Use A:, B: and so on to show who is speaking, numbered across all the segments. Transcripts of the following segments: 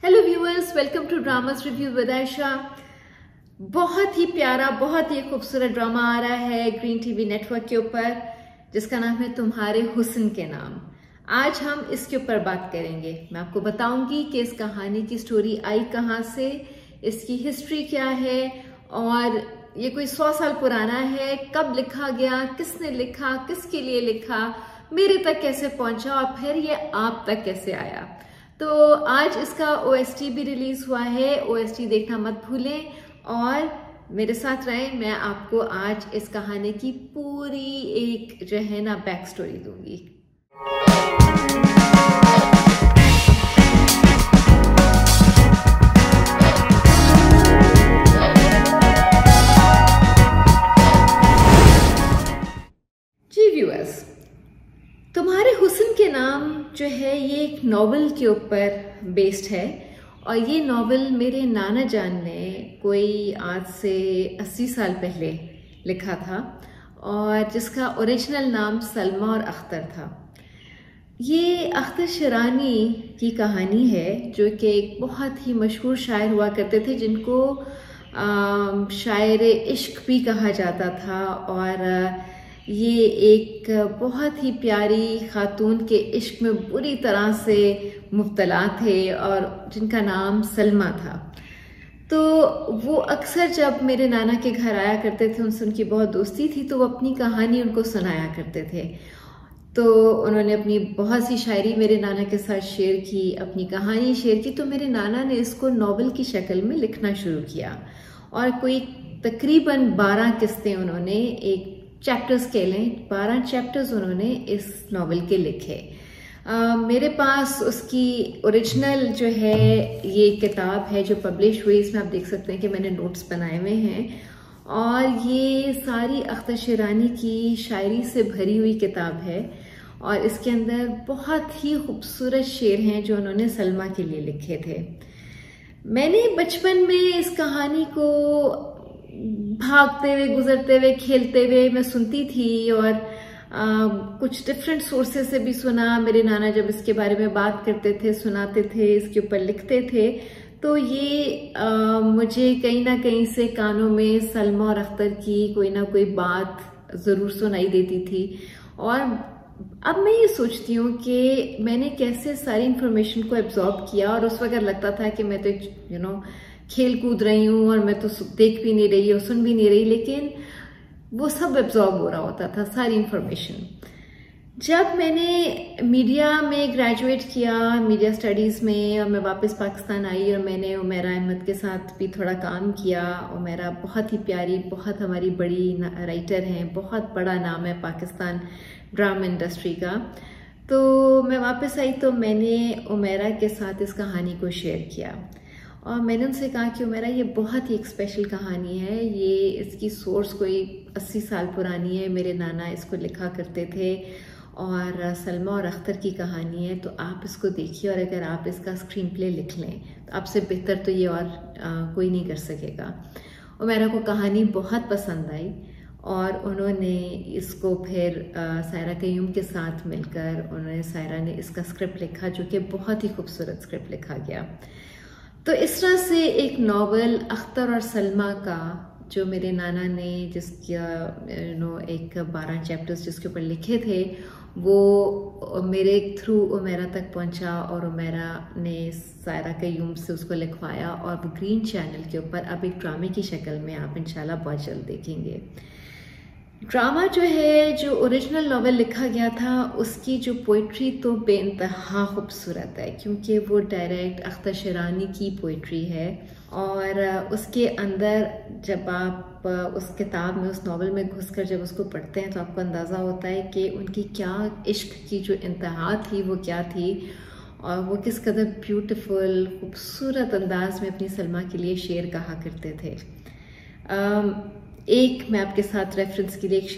A: Hello viewers, welcome to dramas review with Ayesha. बहुत ही प्यारा, बहुत ही खूबसूरत ड्रामा आ रहा है ग्रीन टीवी नेटवर्क के ऊपर, जिसका नाम है तुम्हारे हुस्न के नाम। आज हम इसके ऊपर बात करेंगे। मैं आपको बताऊंगी कि इस कहानी की स्टोरी आई कहाँ से, इसकी हिस्ट्री क्या है और ये कोई 100 साल पुराना है, कब लिखा गया, किसने लिखा, किसके लिए लिखा, मेरे तक कैसे पहुंचा और फिर ये आप तक कैसे आया। तो आज इसका OST भी रिलीज हुआ है, OST देखना मत भूलें और मेरे साथ रहें। मैं आपको आज इस कहानी की पूरी एक जो है ना बैक स्टोरी दूंगी। जी व्यूअर्स, तुम्हारे हुस्न के नाम जो है ये एक नॉवेल के ऊपर बेस्ड है और ये नॉवेल मेरे नाना जान ने कोई आज से 80 साल पहले लिखा था और जिसका ओरिजिनल नाम सलमा और अख्तर था। ये अख्तर शिरानी की कहानी है जो कि एक बहुत ही मशहूर शायर हुआ करते थे, जिनको शायर इश्क भी कहा जाता था और ये एक बहुत ही प्यारी खातून के इश्क में बुरी तरह से मुब्तला थे और जिनका नाम सलमा था। तो वो अक्सर जब मेरे नाना के घर आया करते थे, उनसे उनकी बहुत दोस्ती थी, तो वो अपनी कहानी उनको सुनाया करते थे। तो उन्होंने अपनी बहुत सी शायरी मेरे नाना के साथ शेयर की, अपनी कहानी शेयर की। तो मेरे नाना ने इसको नॉवेल की शक्ल में लिखना शुरू किया और कोई तकरीबन 12 किस्तें उन्होंने, एक चैप्टर्स कह लें, 12 चैप्टर्स उन्होंने इस नॉवेल के लिखे। मेरे पास उसकी ओरिजिनल जो है ये किताब है जो पब्लिश हुई। इसमें आप देख सकते हैं कि मैंने नोट्स बनाए हुए हैं और ये सारी अख्तर शिरानी की शायरी से भरी हुई किताब है और इसके अंदर बहुत ही खूबसूरत शेर हैं जो उन्होंने सलमा के लिए लिखे थे। मैंने बचपन में इस कहानी को भागते हुए, गुजरते हुए, खेलते हुए मैं सुनती थी और कुछ डिफरेंट सोर्सेस से भी सुना। मेरे नाना जब इसके बारे में बात करते थे, सुनाते थे, इसके ऊपर लिखते थे, तो ये मुझे कहीं ना कहीं से कानों में सलमा और अख्तर की कोई ना कोई बात ज़रूर सुनाई देती थी। और अब मैं ये सोचती हूँ कि मैंने कैसे सारी इंफॉर्मेशन को एब्जॉर्ब किया और उस वक्त लगता था कि मैं तो खेल कूद रही हूँ और मैं तो देख भी नहीं रही और सुन भी नहीं रही, लेकिन वो सब एब्जॉर्ब हो रहा होता था, सारी इंफॉर्मेशन। जब मैंने मीडिया में ग्रेजुएट किया, मीडिया स्टडीज़ में, और मैं वापस पाकिस्तान आई और मैंने उमेरा अहमद के साथ भी थोड़ा काम किया। उमेरा बहुत ही प्यारी, बहुत हमारी बड़ी राइटर हैं, बहुत बड़ा नाम है पाकिस्तान ड्रामा इंडस्ट्री का। तो मैं वापस आई तो मैंने उमेरा के साथ इस कहानी को शेयर किया और मैंने उनसे कहा कि उमेरा ये बहुत ही एक स्पेशल कहानी है, ये इसकी सोर्स कोई 80 साल पुरानी है, मेरे नाना इसको लिखा करते थे और सलमा और अख्तर की कहानी है, तो आप इसको देखिए और अगर आप इसका स्क्रीन प्ले लिख लें तो आपसे बेहतर तो ये और कोई नहीं कर सकेगा। उमेरा को कहानी बहुत पसंद आई और उन्होंने इसको फिर सायरा कयूम के साथ मिलकर सायरा ने इसका स्क्रिप्ट लिखा, जो कि बहुत ही खूबसूरत स्क्रिप्ट लिखा गया। तो इस तरह से एक नॉवेल अख्तर और सलमा का जो मेरे नाना ने जिसका एक 12 चैप्टर्स जिसके ऊपर लिखे थे, वो मेरे थ्रू उमेरा तक पहुंचा और उमेरा ने सायरा कयूम से उसको लिखवाया और वो ग्रीन चैनल के ऊपर अब एक ड्रामे की शक्ल में आप इंशाल्लाह बहुत जल्द देखेंगे। ड्रामा जो है, जो ओरिजिनल नॉवेल लिखा गया था, उसकी जो पोइट्री तो बेइंतहा खूबसूरत है, क्योंकि वो डायरेक्ट अख्तर शिरानी की पोइट्री है और उसके अंदर जब आप उस किताब में, उस नॉवेल में घुसकर जब उसको पढ़ते हैं तो आपको अंदाज़ा होता है कि उनकी क्या इश्क की जो इंतहा थी वो क्या थी और वो किस कदर ब्यूटीफुल, खूबसूरत अंदाज में अपनी सलमा के लिए शेर कहा करते थे। एक मैं आपके साथ रेफरेंस के लिए एक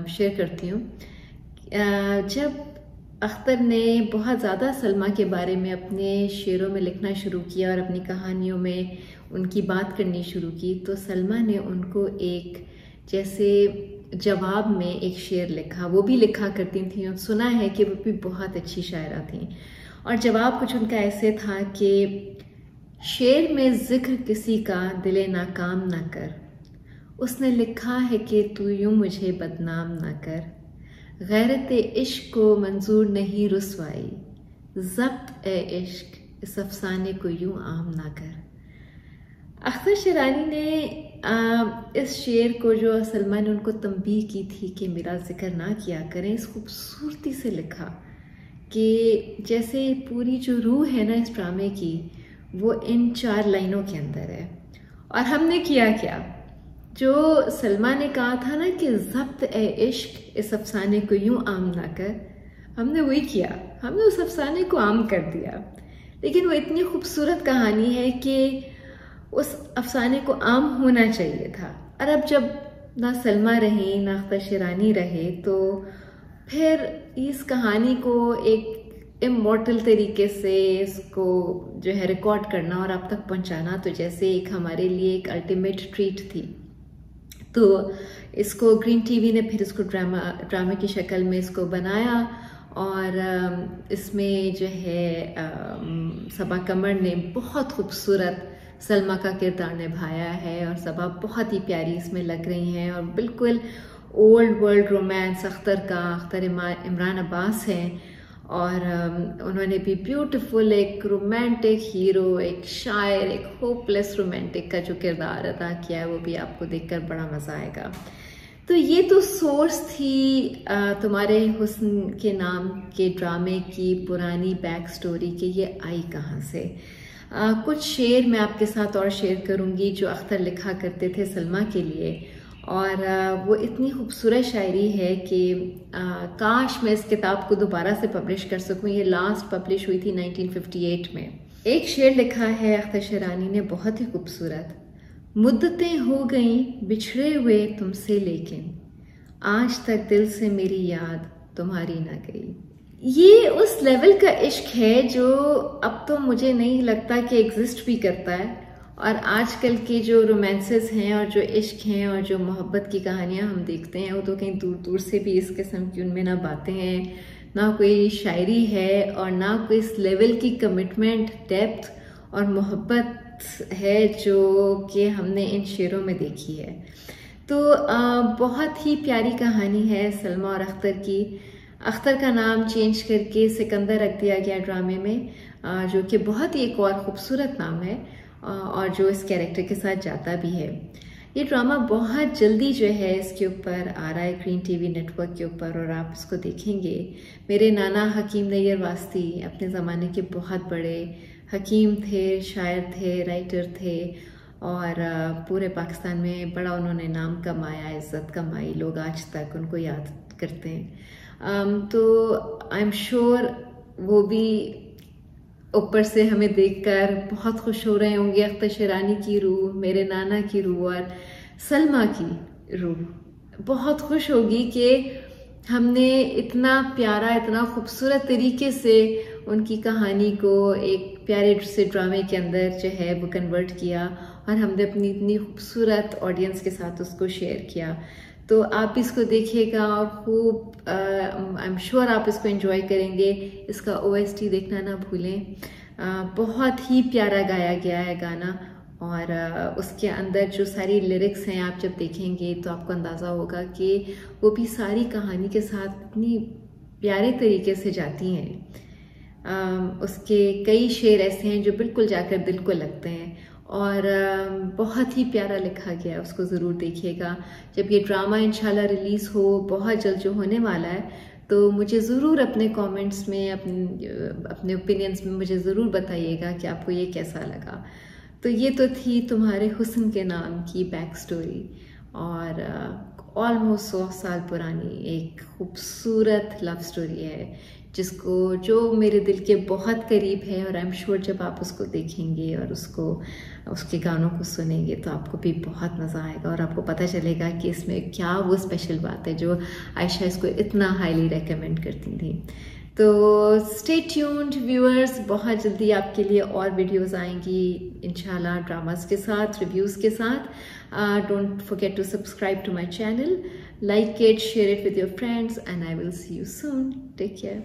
A: शेयर करती हूँ। जब अख्तर ने बहुत ज़्यादा सलमा के बारे में अपने शेरों में लिखना शुरू किया और अपनी कहानियों में उनकी बात करनी शुरू की, तो सलमा ने उनको एक जैसे जवाब में एक शेर लिखा। वो भी लिखा करती थी और सुना है कि वो भी बहुत अच्छी शायरा थी और जवाब कुछ उनका ऐसे था कि शेर में जिक्र किसी का दिले नाकाम ना कर, उसने लिखा है कि तू यूं मुझे बदनाम ना कर, गैरत इश्क को मंजूर नहीं रुसवाई, ज़ब्त ए इश्क इस अफसाने को यूं आम ना कर। अख्तर शिरानी ने इस शेर को, जो सलमा ने उनको तंबीह की थी कि मेरा जिक्र ना किया करें, इस खूबसूरती से लिखा कि जैसे पूरी जो रूह है ना इस ड्रामे की, वो इन 4 लाइनों के अंदर है। और हमने किया क्या, जो सलमा ने कहा था ना कि ज़ब्त ए इश्क इस अफसाने को यूं आम ना कर, हमने वही किया, हमने उस अफसाने को आम कर दिया। लेकिन वो इतनी खूबसूरत कहानी है कि उस अफसाने को आम होना चाहिए था। और अब जब ना सलमा रही ना अख्तर शिरानी रहे, तो फिर इस कहानी को एक इमॉर्टल तरीके से इसको जो है रिकॉर्ड करना और आप तक पहुंचाना, तो जैसे एक हमारे लिए एक अल्टीमेट ट्रीट थी। तो इसको ग्रीन टीवी ने फिर इसको ड्रामे की शक्ल में इसको बनाया, और इसमें जो है सबा कमर ने बहुत खूबसूरत सलमा का किरदार निभाया है, और सबा बहुत ही प्यारी इसमें लग रही हैं, और बिल्कुल old world romance Akhtar Imran Abbas हैं, और उन्होंने भी ब्यूटीफुल एक रोमांटिक हीरो, एक शायर, एक होपलेस रोमांटिक का जो किरदार अदा किया है, वो भी आपको देखकर बड़ा मज़ा आएगा। तो ये तो सोर्स थी तुम्हारे हुस्न के नाम के ड्रामे की पुरानी बैक स्टोरी कि ये आई कहाँ से। कुछ शेर मैं आपके साथ और शेयर करूँगी जो अख्तर लिखा करते थे सलमा के लिए, और वो इतनी खूबसूरत शायरी है कि काश मैं इस किताब को दोबारा से पब्लिश कर सकूं। ये लास्ट पब्लिश हुई थी 1958 में। एक शेर लिखा है अख्तर शिरानी ने बहुत ही खूबसूरत, मुद्दतें हो गई बिछड़े हुए तुमसे, लेकिन आज तक दिल से मेरी याद तुम्हारी ना गई। ये उस लेवल का इश्क है जो अब तो मुझे नहीं लगता कि एग्जिस्ट भी करता है, और आजकल के जो रोमांसेस हैं और जो इश्क हैं और जो मोहब्बत की कहानियां हम देखते हैं, वो तो कहीं दूर दूर से भी इस किस्म की उनमें ना बातें हैं, ना कोई शायरी है, और ना कोई इस लेवल की कमिटमेंट, डेप्थ और मोहब्बत है जो कि हमने इन शेरों में देखी है। तो बहुत ही प्यारी कहानी है सलमा और अख्तर की। अख्तर का नाम चेंज करके सिकंदर रख दिया गया ड्रामे में, जो कि बहुत ही एक और ख़ूबसूरत नाम है, और जो इस कैरेक्टर के साथ जाता भी है। ये ड्रामा बहुत जल्दी जो है इसके ऊपर आ रहा है ग्रीन टीवी नेटवर्क के ऊपर, और आप इसको देखेंगे। मेरे नाना हकीम नैयर वास्ती अपने ज़माने के बहुत बड़े हकीम थे, शायर थे, राइटर थे, और पूरे पाकिस्तान में बड़ा उन्होंने नाम कमाया, इज़्ज़त कमाई, लोग आज तक उनको याद करते हैं। तो आई एम श्योर वो भी ऊपर से हमें देखकर बहुत खुश हो रहे होंगे। अख्तर शिरानी की रूह, मेरे नाना की रूह और सलमा की रूह बहुत खुश होगी कि हमने इतना प्यारा, इतना खूबसूरत तरीके से उनकी कहानी को एक प्यारे से ड्रामे के अंदर जो है वो कन्वर्ट किया, और हमने अपनी इतनी खूबसूरत ऑडियंस के साथ उसको शेयर किया। तो आप भी इसको देखिएगा और खूब आई एम श्योर आप इसको एंजॉय करेंगे। इसका OST देखना ना भूलें, बहुत ही प्यारा गाया गया है गाना, और उसके अंदर जो सारी लिरिक्स हैं आप जब देखेंगे तो आपको अंदाज़ा होगा कि वो भी सारी कहानी के साथ इतनी प्यारे तरीके से जाती हैं। उसके कई शेर ऐसे हैं जो बिल्कुल जाकर दिल को लगते हैं, और बहुत ही प्यारा लिखा गया, उसको ज़रूर देखिएगा। जब ये ड्रामा इंशाल्लाह रिलीज़ हो, बहुत जल्द जो होने वाला है, तो मुझे ज़रूर अपने कमेंट्स में, अपने ओपिनियंस में मुझे ज़रूर बताइएगा कि आपको ये कैसा लगा। तो ये तो थी तुम्हारे हुस्न के नाम की बैक स्टोरी, और ऑलमोस्ट 100 साल पुरानी एक खूबसूरत लव स्टोरी है जो मेरे दिल के बहुत करीब है। और आई एम श्योर जब आप उसको देखेंगे और उसके गानों को सुनेंगे तो आपको भी बहुत मज़ा आएगा, और आपको पता चलेगा कि इसमें क्या वो स्पेशल बात है जो आयशा इसको इतना हाईली रेकमेंड करती थी। तो स्टे ट्यून्ड व्यूअर्स, बहुत जल्दी आपके लिए और वीडियोस आएंगी इंशाल्लाह, ड्रामास के साथ, रिव्यूज़ के साथ। Don't forget to subscribe to my channel, like it, share it with your friends, and I will see you soon. Take care.